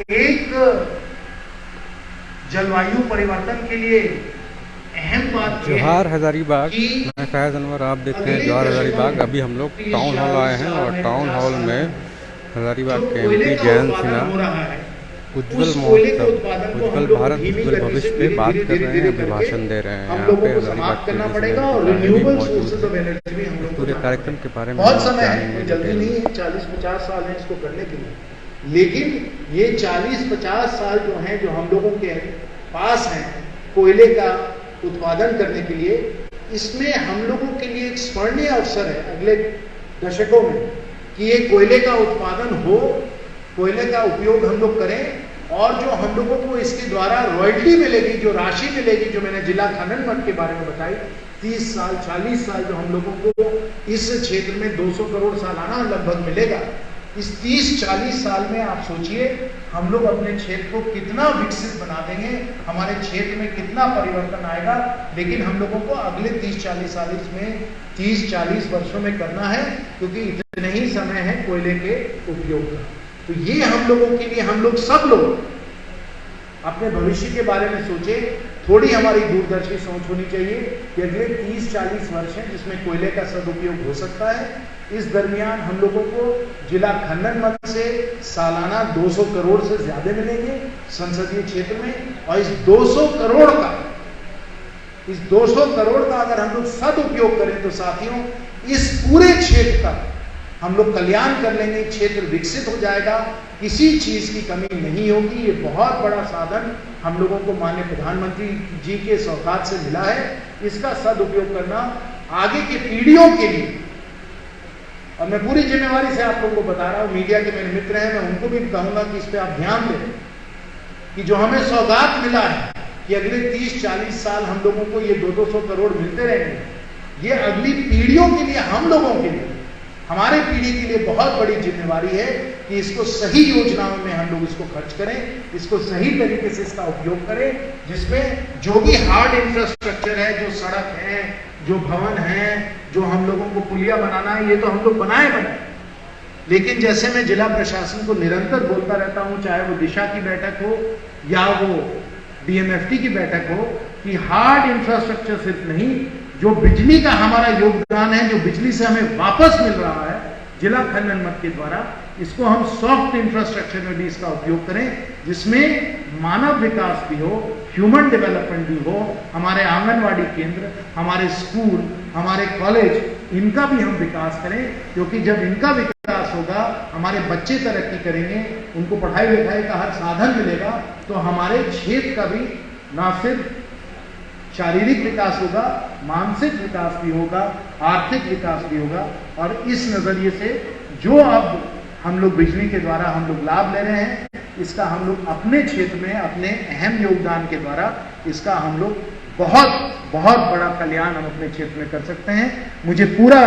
एक जलवायु परिवर्तन के लिए अहम बात जवाहर हजारीबाग, मैं फैज अनवर, आप देखते हैं जवाहर हजारीबाग। अभी हम लोग टाउन हॉल आए हैं और टाउन हॉल में हजारीबाग के एमपी जयंत सिन्हा उज्जवल महोत्सव, उज्जवल भारत उज्जवल भविष्य पे बात कर रहे हैं, अभिभाषण दे रहे हैं यहाँ पे हजारीबाग के पूरे कार्यक्रम के बारे में। बहुत समय है, जल्दी नहीं है, 40-50 साल है इसको करने के लिए, लेकिन ये 40-50 साल जो हैं, जो हम लोगों के पास हैं कोयले का उत्पादन करने के लिए, इसमें हम लोगों के लिए एक स्वर्णीय अवसर है अगले दशकों में कि ये कोयले का उत्पादन हो, कोयले का उपयोग हम लोग करें और जो हम लोगों को इसके द्वारा रॉयल्टी मिलेगी, जो राशि मिलेगी, जो मैंने जिला खनन मठ के बारे में बताई, 30 साल 40 साल जो हम लोगों को इस क्षेत्र में 200 करोड़ सालाना लगभग मिलेगा। इस 30-40 साल में आप सोचिए हम लोग अपने क्षेत्र को कितना विकसित बना देंगे, हमारे क्षेत्र में कितना परिवर्तन आएगा। लेकिन हम लोगों को अगले 30-40 साल में 30-40 वर्षों में करना है, क्योंकि इतने ही समय है कोयले के उपयोग का। तो ये हम लोगों के लिए, हम लोग सब लोग अपने भविष्य के बारे में सोचे, थोड़ी हमारी दूरदर्शी सोच होनी चाहिए कि अगले 30-40 वर्ष हैं जिसमें कोयले का सदुपयोग हो सकता है। इस दरमियान हम लोगों को जिला खनन मठ से सालाना 200 करोड़ से ज्यादा मिलेंगे संसदीय क्षेत्र में, और इस 200 करोड़ का अगर हम लोग सदुपयोग करें तो साथियों इस पूरे क्षेत्र का हम लोग कल्याण कर लेंगे, क्षेत्र विकसित हो जाएगा, किसी चीज की कमी नहीं होगी। ये बहुत बड़ा साधन हम लोगों को माननीय प्रधानमंत्री जी के सौगात से मिला है, इसका सदुपयोग करना आगे की पीढ़ियों के लिए। और मैं पूरी जिम्मेवारी से आप लोगों को बता रहा हूं, मीडिया के मेरे मित्र हैं, मैं उनको भी कहूंगा कि इस पे आप ध्यान दें कि जो हमें सौगात मिला है कि अगले 30-40 साल हम लोगों को ये 200 करोड़ मिलते रहेंगे, ये अगली पीढ़ियों के लिए, हम लोगों के लिए, हमारे पीढ़ी के लिए बहुत बड़ी जिम्मेवारी है कि इसको सही योजनाओं में हम लोग इसको खर्च करें, इसको सही तरीके से इसका उपयोग करें, जिसमें जो भी हार्ड इंफ्रास्ट्रक्चर है, जो सड़क है, जो भवन है, जो हम लोगों को पुलिया बनाना है, ये तो हम लोग बनाए। लेकिन जैसे मैं जिला प्रशासन को निरंतर बोलता रहता हूं, चाहे वो दिशा की बैठक हो या वो डीएमएफटी की बैठक हो, कि हार्ड इंफ्रास्ट्रक्चर सिर्फ नहीं, जो बिजली का हमारा योगदान है, जो बिजली से हमें वापस मिल रहा है जिला खनन मठ के द्वारा, इसको हम सॉफ्ट इंफ्रास्ट्रक्चर में भी इसका उपयोग करें, जिसमें मानव विकास भी हो, ह्यूमन डेवलपमेंट भी हो, हमारे आंगनवाड़ी केंद्र, हमारे स्कूल, हमारे कॉलेज, इनका भी हम विकास करें। क्योंकि जब इनका विकास होगा, हमारे बच्चे तरक्की करेंगे, उनको पढ़ाई लिखाई का हर साधन मिलेगा, तो हमारे क्षेत्र का भी ना सिर्फ शारीरिक विकास होगा, मानसिक विकास भी होगा, आर्थिक विकास भी होगा। और इस नजरिए से जो अब हम लोग बिजली के द्वारा हम लोग लाभ ले रहे हैं, इसका हम लोग अपने क्षेत्र में अपने अहम योगदान के द्वारा इसका हम लोग बहुत बहुत बड़ा कल्याण हम अपने क्षेत्र में कर सकते हैं। मुझे पूरा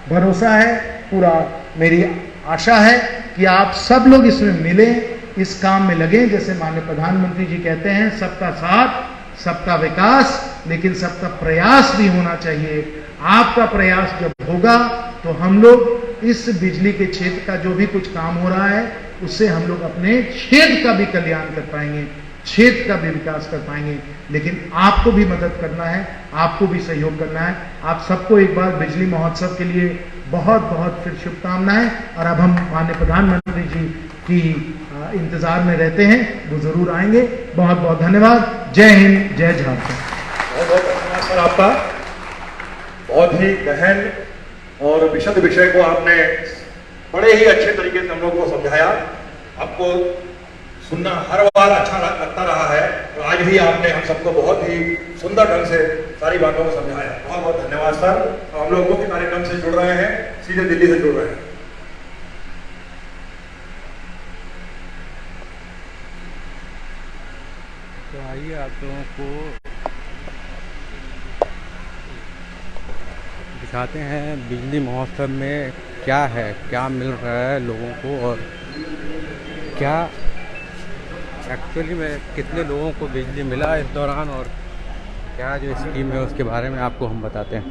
भरोसा है, पूरा मेरी आशा है कि आप सब लोग इसमें मिलें, इस काम में लगें। जैसे माननीय प्रधानमंत्री जी कहते हैं, सबका साथ सबका विकास, लेकिन सबका प्रयास भी होना चाहिए। आपका प्रयास जब होगा तो हम लोग इस बिजली के क्षेत्र का जो भी कुछ काम हो रहा है, उससे हम लोग अपने क्षेत्र का भी कल्याण कर पाएंगे, क्षेत्र का भी विकास कर पाएंगे। लेकिन आपको भी मदद करना है, आपको भी सहयोग करना है। आप सबको एक बार बिजली महोत्सव के लिए बहुत बहुत फिर शुभकामनाएं। और अब हम माननीय प्रधानमंत्री जी की इंतजार में रहते हैं, वो जरूर आएंगे। बहुत बहुत धन्यवाद। जय हिंद, जय झारखंड। बहुत बहुत धन्यवाद सर आपका। बहुत ही गहन और विशद विषय को आपने बड़े ही अच्छे तरीके से हम लोग को समझाया। आपको सुनना हर बार अच्छा लगता रहा है, और आज भी आपने हम सबको बहुत ही सुंदर ढंग से सारी बातों को समझाया। बहुत बहुत धन्यवाद सर। हम लोग मुख्य कार्यक्रम से जुड़ रहे हैं, सीधे दिल्ली से जुड़ रहे हैं। तो आइए आप लोगों को दिखाते हैं बिजली महोत्सव में क्या है, क्या मिल रहा है लोगों को, और क्या एक्चुअली में कितने लोगों को बिजली मिला इस दौरान, और क्या जो स्कीम है उसके बारे में आपको हम बताते हैं।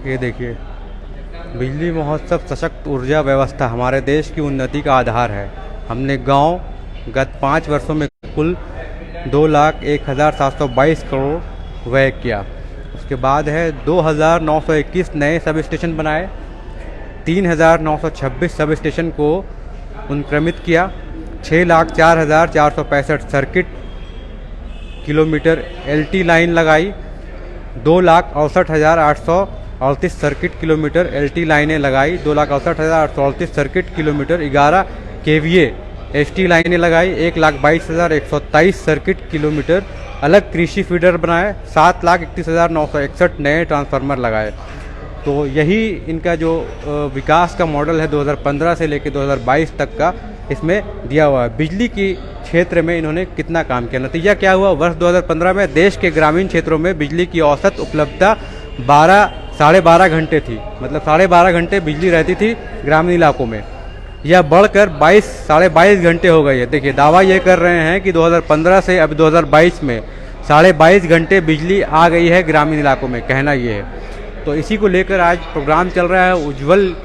ये देखिए बिजली महोत्सव सशक्त ऊर्जा व्यवस्था हमारे देश की उन्नति का आधार है। हमने गांव गत 5 वर्षों में कुल 2,01,722 करोड़ व्यय किया। उसके बाद है 2,921 नए सब स्टेशन बनाए, 3,926 सब स्टेशन को उन्क्रमित किया, 6,04,465 सर्किट किलोमीटर LT लाइन लगाई, 2,68,838 सर्किट किलोमीटर LT लाइनें लगाई, 2,68,838 सर्किट किलोमीटर 11 KVA ST लाइनें लगाई, 1,22,127 सर्किट किलोमीटर अलग कृषि फीडर बनाए, 7,31,961 नए ट्रांसफार्मर लगाए। तो यही इनका जो विकास का मॉडल है 2015 से लेकर 2022 तक का, इसमें दिया हुआ है। बिजली की क्षेत्र में इन्होंने कितना काम किया, नतीजा क्या हुआ? वर्ष 2015 में देश के ग्रामीण क्षेत्रों में बिजली की औसत उपलब्धता 12 12.5 घंटे थी। मतलब 12.5 घंटे बिजली रहती थी ग्रामीण इलाकों में। यह बढ़कर 22 घंटे हो गई है। देखिए, दावा ये कर रहे हैं कि 2015 से अब 2022 में 22.5 घंटे बिजली आ गई है ग्रामीण इलाकों में, कहना ये है। तो इसी को लेकर आज प्रोग्राम चल रहा है उज्जवल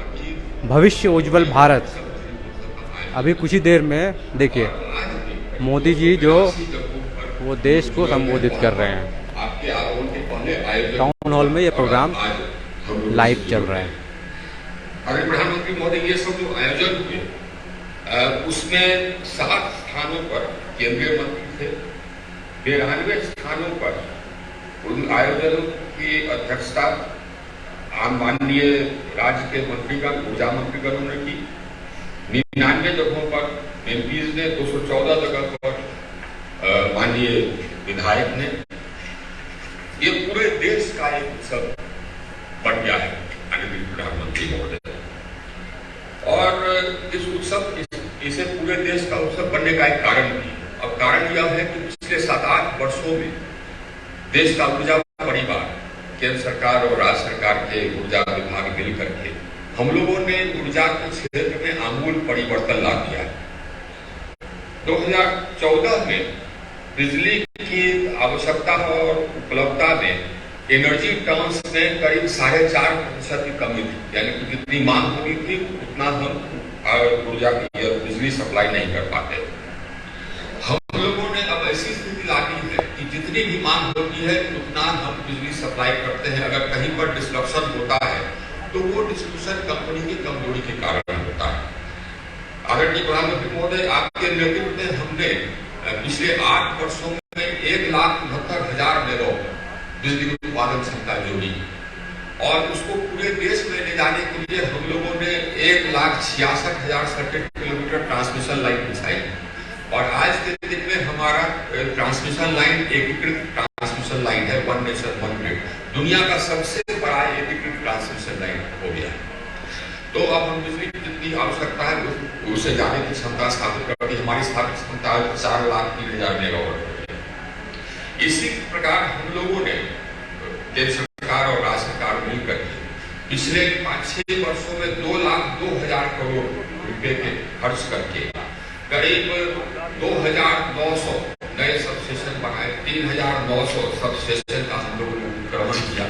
भविष्य उज्जवल भारत। अभी कुछ ही देर में देखिए मोदी जी जो वो देश को संबोधित कर रहे हैं। टाउन हॉल में ये प्रोग्राम लाइव चल रहा है। अरे प्रधानमंत्री महोदय, ये सब जो आयोजन हुए उसमें 7 स्थानों पर केंद्रीय मंत्री थे, 92 स्थानों पर उन आयोजनों की अध्यक्षता माननीय राज्य के मंत्रीगण, ऊर्जा मंत्रीगणों ने की। 99 जगहों पर MPs ने, 214 जगह पर माननीय विधायक ने। ये पूरे देश का एक उत्सव बन गया है माननीय प्रधानमंत्री महोदय। और इस उत्सव इसे पूरे देश का उत्सव बनने का एक कारण भी। अब कारण यह है कि पिछले 7-8 वर्षों में देश का ऊर्जा परिवार, केंद्र सरकार और राज्य सरकार के ऊर्जा विभाग मिलकर के हम लोगों ने ऊर्जा के क्षेत्र में आमूल परिवर्तन ला दिया है। 2014 में बिजली की आवश्यकता और उपलब्धता में एनर्जी टर्म्स में करीब 4.5% की कमी थी। यानी कि जितनी मांग होती थी उतना हम ऊर्जा की बिजली सप्लाई नहीं कर पाते। हम लोगों ने अब ऐसी स्थिति ला दी है कि जितनी भी मांग होती है उतना हम बिजली सप्लाई करते हैं। अगर कहीं पर डिस्ट्रप्शन होता है तो वो डिस्ट्रीब्यूशन कंपनी की कमजोरी के कारण होता है। आदरणीय प्रधानमंत्री महोदय, आपके नेतृत्व में हमने पिछले 8 वर्षों में 1,69,000 मेगावाट बिजली उत्पादन क्षमता जोड़ी और उसको पूरे देश में ले जाने के लिए हम लोगों ने 1,66,000 सर्किट किलोमीटर ट्रांसमिशन लाइन बिछाई। और आज के दिन में हमारा ट्रांसमिशन लाइन एकीकृत ट्रांसमिशन लाइन है, वन नेशन वन ग्रिड, दुनिया का सबसे बड़ा एकीकृत ट्रांसमिशन लाइन हो गया है। तो अब हम बिजली की जितनी आवश्यकता है उसे जाने की क्षमता स्थापित करती है। हमारी स्थापित क्षमता 4,03,000 मेगावाट। इसी प्रकार हम लोगों ने केंद्र सरकार और राज्य सरकार मिलकर पिछले 5-6 वर्षों में 2,02,000 करोड़ रुपए के खर्च करके करीब 2,900 नए सबस्टेशन बनाए, 3,900 सबस्टेशन का हम लोगों ने उत्क्रमण किया।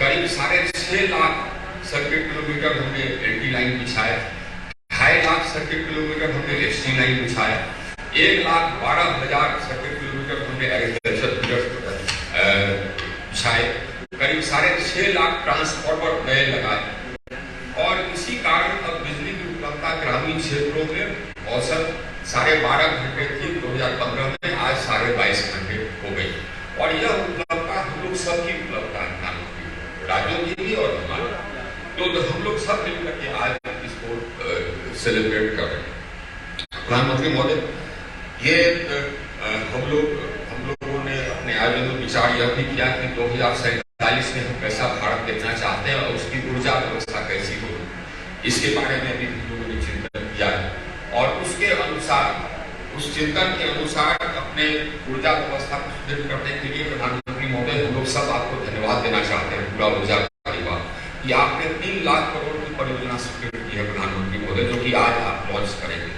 करीब 6.5 लाख सर्किट किलोमीटर हमने LT लाइन बिछाया, 2.5 लाख सर्किट किलोमीटर हमने ST लाइन बिछाया, 1,12,000 सर्किट किलोमीटर हमने एग्रीकल्चर फीडर बिछाए, करीब 6.5 लाख ट्रांसफार्मर नए लगाए। और इसी कारण अब बिजली की उपलब्धता ग्रामीण क्षेत्रों में औसत 12.5 घंटे थी 2015 में, आज 22.5 घंटे हो गई। और यह उपलब्धता हम लोग सबकी उपलब्धता है, राज्यों की भी और हमारी। तो हम लोग सब मिलकर के आज इसको सेलिब्रेट कर रहे हैं। प्रधानमंत्री महोदय, ये हम लोगों ने अपने आयोजन में विचार यह भी किया कि 2047 में हम कैसा भारत देखना चाहते हैं और उसकी ऊर्जा व्यवस्था कैसी हो, इसके बारे में भी हम लोगों ने चिंतन किया है। और उसके अनुसार, उस चिंतन के अनुसार अपने ऊर्जा व्यवस्था को सुदृढ़ करने के लिए प्रधानमंत्री महोदय हम लोग सब आपको धन्यवाद देना चाहते हैं, पूरा ऊर्जा परिवार, कि आपने 3 लाख करोड़ की परियोजना स्वीकृत की है प्रधानमंत्री महोदय, जो कि आज आप लॉन्च करेंगे,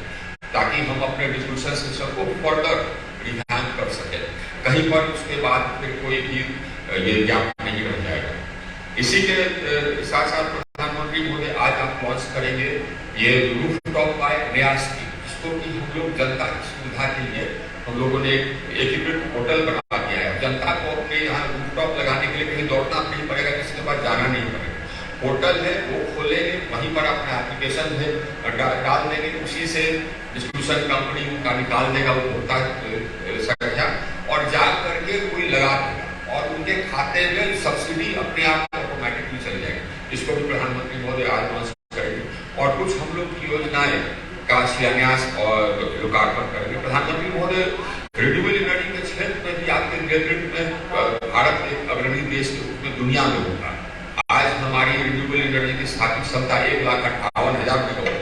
ताकि हम अपने डिस्ट्रीब्यूशन सिस्टम को फर्दर रिवैम्प कर सके, कहीं पर उसके बाद फिर कोई भी ये गैप नहीं रह जाएगा। इसी के साथ साथ प्रधानमंत्री महोदय रूफटॉप का एक नया स्कीम, जिसको कि हम लोग जनता की सुविधा के लिए हम लोगों ने एकीकृत पोर्टल बना दिया है। जनता को अपने यहाँ रूफटॉप लगाने के लिए कहीं दौड़ना नहीं पड़ेगा, किसी के पास जाना नहीं पड़ेगा। पोर्टल है वो खोलेंगे, वहीं पर अपना एप्लीकेशन है डाल देंगे, उसी से डिस्ट्रीब्यूशन कंपनी का निकाल देगा उपभोक्ता संख्या और जा करके कोई लगा देगा और उनके खाते में सब्सिडी अपने आप ऑटोमेटिकली चल जाएगी। इसको भी प्रधानमंत्री महोदय आज लॉन्च करेंगे और कुछ हम लोग की योजनाएं का शिलान्यास और लोकार्पण करेंगे। प्रधानमंत्री महोदय रिन्यूएबल एनर्जी के क्षेत्र में भी आपके नेतृत्व में भारत एक अग्रणी देश के रूप में दुनिया में होता है। आज हमारी रिन्यूएबल एनर्जी की स्थापित क्षमता 1,58,000 मेगावाट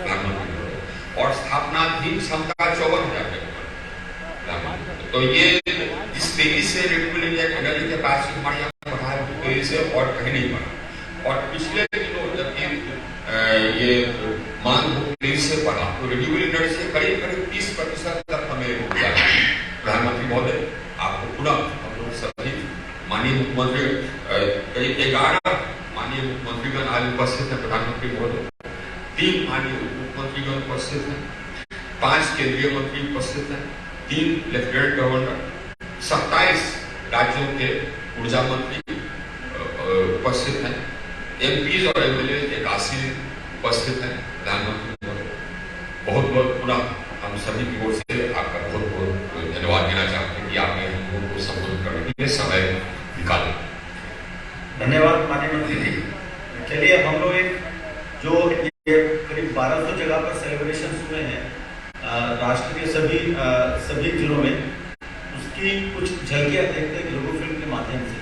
प्रधानमंत्री और स्थापनाधीन क्षमता 54,000 मेगावाट। तो ये जिस तेजी से रिन्यूएबल एनर्जी के पास हमारे यहाँ बढ़ा है, तेजी से और कहीं नहीं बढ़ा। और पिछले दिनों जबकि ये मांग बहुत तेजी से बढ़ा तो रिन्यूएबल एनर्जी से करीब 30% तक हमें मिला। प्रधानमंत्री महोदय आपको पुनः हम लोग सभी माननीय मुख्यमंत्री करीब 11 माननीय मुख्यमंत्रीगण आज उपस्थित हैं। प्रधानमंत्री महोदय 3 माननीय मुख्यमंत्रीगण उपस्थित हैं, 5 केंद्रीय मंत्री उपस्थित हैं, 3 लेफ्टिनेंट गवर्नर, 27 राज्यों के ऊर्जा मंत्री उपस्थित हैं, एमपीज और एमएलए 81 उपस्थित हैं। प्रधानमंत्री महोदय बहुत बहुत पुनः हम सभी की ओर से आपका बहुत बहुत धन्यवाद देना चाहते हैं कि आपने हम लोगों को संबोधित करने के लिए समय निकाला। धन्यवाद माननीय मंत्री जी। चलिए हम लोग एक जो ये करीब 1200 जगह पर सेलिब्रेशन हुए हैं राष्ट्र के सभी जिलों में, उसकी कुछ झलकियां देखते हैं लोगो फिल्म के माध्यम से।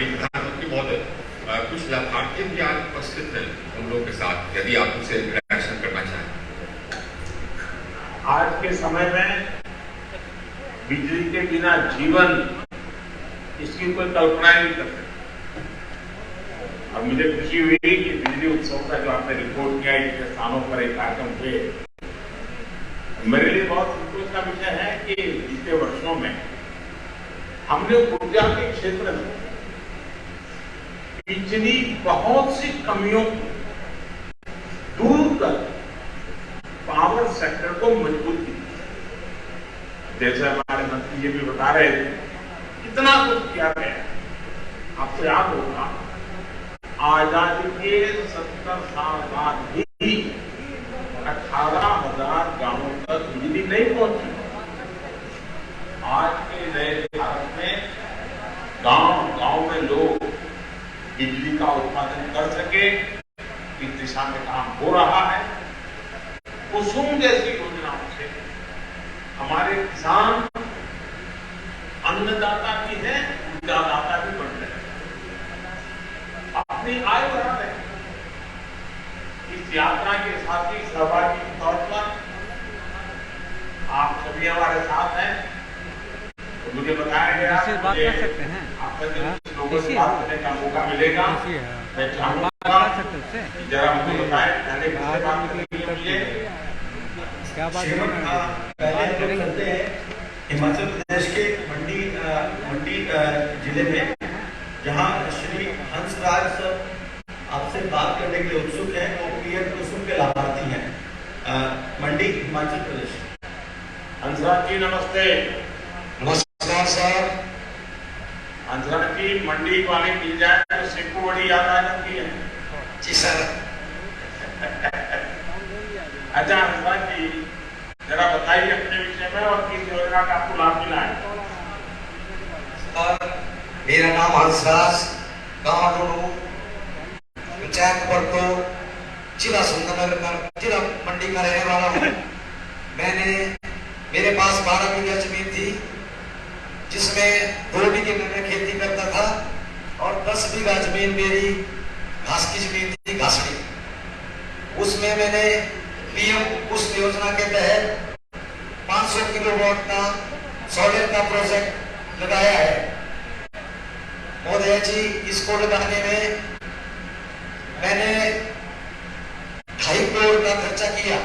प्रधानमंत्री महोदय कुछ लाभार्थी भी आज उपस्थित हैं हम लोग के साथ, यदि आप उनसे इंटरेक्शन करना चाहें। आज के समय में बिजली के बिना जीवन, इसकी कोई कल्पना ही नहीं कर सकते। और मुझे खुशी हुई कि बिजली उत्सव का जो आपने रिपोर्ट किया इतने स्थानों पर एक कार्यक्रम हुए, मेरे लिए बहुत संतोष का विषय है कि बीते वर्षों में हमने ऊर्जा के क्षेत्र में पिछली बहुत सी कमियों को दूर कर पावर सेक्टर को मजबूत किया। जैसे हमारे मंत्री जी भी बता रहे थे, कितना कुछ किया गया। आपको याद होगा, आजादी के 70 साल बाद भी 18,000 गांवों तक बिजली नहीं पहुंची। आज के नए भारत में गांव में लोग बिजली का उत्पादन कर सके, इस दिशा में काम हो रहा है। कुसुम जैसी योजनाओं से हमारे किसान अन्नदाता भी है, ऊर्जादाता भी बन रहे हैं, अपनी आय बढ़ा रहे हैं। इस यात्रा के साथी सहभागी के तौर पर आप सभी हमारे साथ हैं। तो मुझे बताया गया बात कर सकते हैं, आपका जब लोगों से बात करने का मौका मिलेगा, मैं चाहूंगा कि जरा मुझे बताएं पहले किससे बात करनी है। क्या बात पहले हम लोग चलते हैं हिमाचल प्रदेश के मंडी जिले में, जहां श्री हंसराज सर आपसे बात करने के लिए उत्सुक हैं। वो पीएम कुसुम के लाभार्थी हैं, मंडी हिमाचल प्रदेश। हंसराज जी नमस्ते। नमस्कार सर। हंसराज जी, मंडी वाले मिल जाए तो सिक्कू बड़ी याद आ जाती है। जी सर। अच्छा हंसराज जी, जरा बताइए अपने विषय में और किस योजना का आपको लाभ मिला है। सर मेरा नाम हंसराज, गाँव डोडू, पंचायत परतो, जिला सुंदरनगर का, जिला मंडी का रहने वाला हूँ। मेरे पास 12 बीघा जमीन थी, जिसमें 2 बीघे में मैं खेती करता था और 10 बीघा जमीन मेरी घास की जमीन थी, घासड़ी। उसमें मैंने पीएम कुसुम योजना के तहत 500 किलोवाट का सोलर का प्रोजेक्ट लगाया है। मोदी जी, इसको लगाने में मैंने 2.5 करोड़ का खर्चा किया।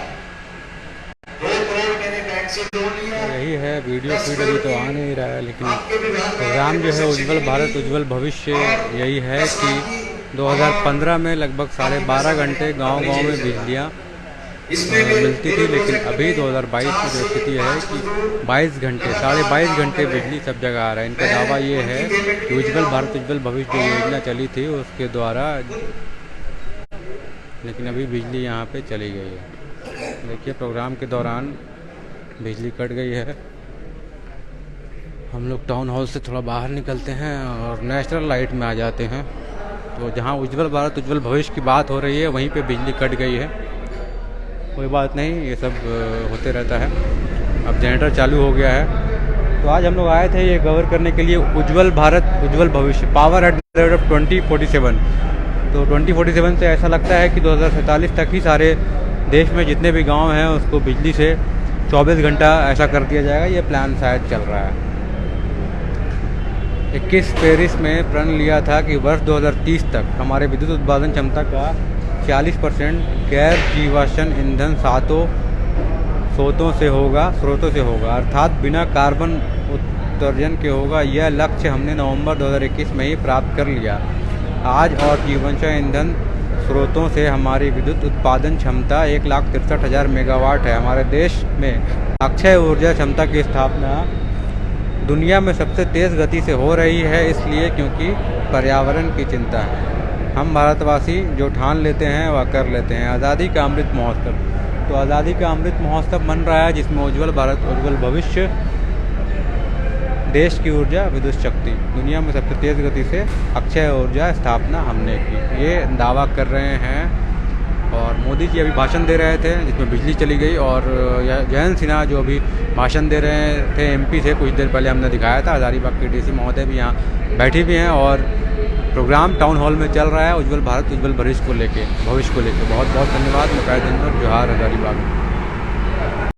2 करोड़ मैंने बैंक से लोन लिया। यही है, वीडियो फीड अभी तो आ नहीं रहा है, लेकिन प्रोग्राम जो है उज्जवल भारत उज्जवल भविष्य, यही है कि 2015 में लगभग 12.5 घंटे गांव-गांव में बिजलियाँ मिलती थी, लेकिन अभी 2022 की जो स्थिति है कि 22 घंटे 22.5 घंटे बिजली सब जगह आ रहा है। इनका दावा ये है कि उज्जवल भारत उज्जवल भविष्य जो योजना चली थी उसके द्वारा, लेकिन अभी बिजली यहाँ पे चली गई है। देखिए प्रोग्राम के दौरान बिजली कट गई है। हम लोग टाउन हॉल से थोड़ा बाहर निकलते हैं और नेशनल लाइट में आ जाते हैं। तो जहाँ उज्जवल भारत उज्जवल भविष्य की बात हो रही है वहीं पे बिजली कट गई है। कोई बात नहीं, ये सब होते रहता है। अब जनरेटर चालू हो गया है। तो आज हम लोग आए थे ये कवर करने के लिए उज्जवल भारत उज्जवल भविष्य power at the rate of 2047। तो 2047 से ऐसा लगता है कि 2047 तक ही सारे देश में जितने भी गांव हैं उसको बिजली से 24 घंटा ऐसा कर दिया जाएगा। ये प्लान शायद चल रहा है। 21 पेरिस में प्रण लिया था कि वर्ष 2030 तक हमारे विद्युत उत्पादन क्षमता का 40% गैर जीवाश्म ईंधन स्रोतों से होगा, अर्थात बिना कार्बन उत्सर्जन के होगा। यह लक्ष्य हमने नवंबर 2021 में ही प्राप्त कर लिया। आज और जीवाश्म ईंधन स्रोतों से हमारी विद्युत उत्पादन क्षमता 1,63,000 मेगावाट है। हमारे देश में अक्षय ऊर्जा क्षमता की स्थापना दुनिया में सबसे तेज़ गति से हो रही है, इसलिए क्योंकि पर्यावरण की चिंता है। हम भारतवासी जो ठान लेते हैं वह कर लेते हैं। आज़ादी का अमृत महोत्सव, तो आज़ादी का अमृत महोत्सव मन रहा है, जिसमें उज्जवल भारत उज्जवल भविष्य, देश की ऊर्जा विद्युत शक्ति, दुनिया में सबसे तेज़ गति से अक्षय ऊर्जा स्थापना हमने की, ये दावा कर रहे हैं। और मोदी जी अभी भाषण दे रहे थे जिसमें बिजली चली गई। और जयंत सिन्हा जो अभी भाषण दे रहे थे एमपी से, कुछ देर पहले हमने दिखाया था। हजारीबाग के डीसी महोदय भी यहाँ बैठी भी हैं और प्रोग्राम टाउन हॉल में चल रहा है उज्जवल भारत उज्जवल भविष्य को लेके। बहुत बहुत धन्यवाद। मैं जोहार हजारीबाग।